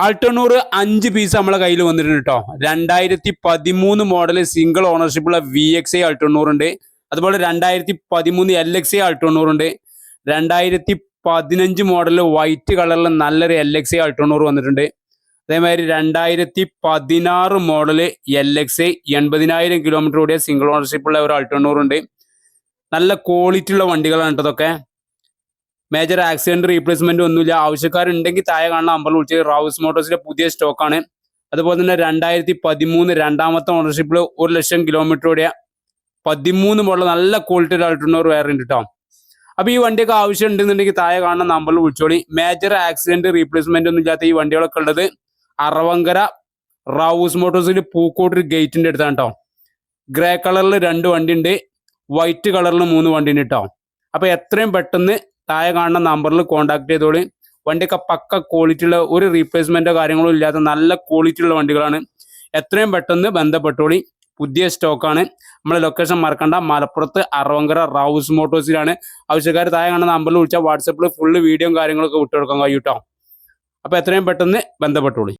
ആൾട്ടോണൂറ് 5 piece നമ്മളെ കയ്യിൽ വന്നിട്ടുണ്ട് കേട്ടോ. 2013 മോഡൽ സിംഗിൾ ഓണർഷിപ്പുള്ള VXi ആൾട്ടോണൂറുണ്ട്. അതുപോലെ 2013 LXi ആൾട്ടോണൂറുണ്ട്. 2015 മോഡൽ വൈറ്റ് കളറിൽ നല്ലൊരു LXi ആൾട്ടോണൂറ് വന്നിട്ടുണ്ട്. അതേമാതിരി 2016 മോഡൽ LXi 80,000 കിലോമീറ്റർ ഓടിയ സിംഗിൾ ഓണർഷിപ്പുള്ള ഒരു ആൾട്ടോണൂറുണ്ട്. നല്ല ക്വാളിറ്റി ഉള്ള വണ്ടികളാണ് കേട്ടോ ഇതൊക്കെ. മേജർ ആക്സിഡന്റ് റീപ്ലേസ്മെന്റ് ഒന്നുമില്ല. ആവശ്യക്കാരുണ്ടെങ്കിൽ താഴെ കാണുന്ന നമ്പറിൽ വിളിച്ച് റൗസ് മോട്ടോഴ്സിന്റെ പുതിയ സ്റ്റോക്കാണ്. അതുപോലെ തന്നെ 2013 രണ്ടാമത്തെ ഓണർഷിപ്പിൽ 1,00,000 കിലോമീറ്റർ ഓടിയ 13 മോഡൽ നല്ല ക്വാളിറ്റി ആൾട്ടോണൂർ വേറെ ഉണ്ട് കേട്ടോ. അപ്പൊ ഈ വണ്ടിയൊക്കെ ആവശ്യം ഉണ്ടെന്നുണ്ടെങ്കിൽ താഴെ കാണുന്ന നമ്പറിൽ വിളിച്ചോളി. മേജർ ആക്സിഡന്റ് റീപ്ലേസ്മെന്റ് ഒന്നും ഇല്ലാത്ത ഈ വണ്ടികളൊക്കെ ഉള്ളത് അറവങ്കര റൗസ് മോട്ടോഴ്സിൽ പൂക്കോട്ട് ഗേറ്റിന്റെ അടുത്താണ് കേട്ടോ. ഗ്രേ കളറിൽ 2 വണ്ടി ഉണ്ട്, വൈറ്റ് കളറിൽ 3 വണ്ടി ഉണ്ട് കേട്ടോ. അപ്പൊ എത്രയും പെട്ടെന്ന് താഴെ കാണുന്ന നമ്പറിൽ കോൺടാക്ട് ചെയ്തോളി. വണ്ടിയൊക്കെ പക്ക ക്വാളിറ്റിയുള്ള ഒരു റീപ്ലേസ്മെന്റോ കാര്യങ്ങളോ ഇല്ലാത്ത നല്ല ക്വാളിറ്റിയുള്ള വണ്ടികളാണ്. എത്രയും പെട്ടെന്ന് ബന്ധപ്പെട്ടോളി. പുതിയ സ്റ്റോക്കാണ്. നമ്മളെ ലൊക്കേഷൻ മറക്കണ്ട, മലപ്പുറത്ത് അറവങ്കര റൗസ് മോട്ടോഴ്സിലാണ്. ആവശ്യക്കാർ താഴെ കാണുന്ന നമ്പറിൽ വിളിച്ചാൽ വാട്സപ്പിൽ ഫുള്ള് വീഡിയോയും കാര്യങ്ങളൊക്കെ വിട്ടുകൊടുക്കാൻ കഴിയും കേട്ടോ. അപ്പോൾ എത്രയും പെട്ടെന്ന് ബന്ധപ്പെട്ടോളി.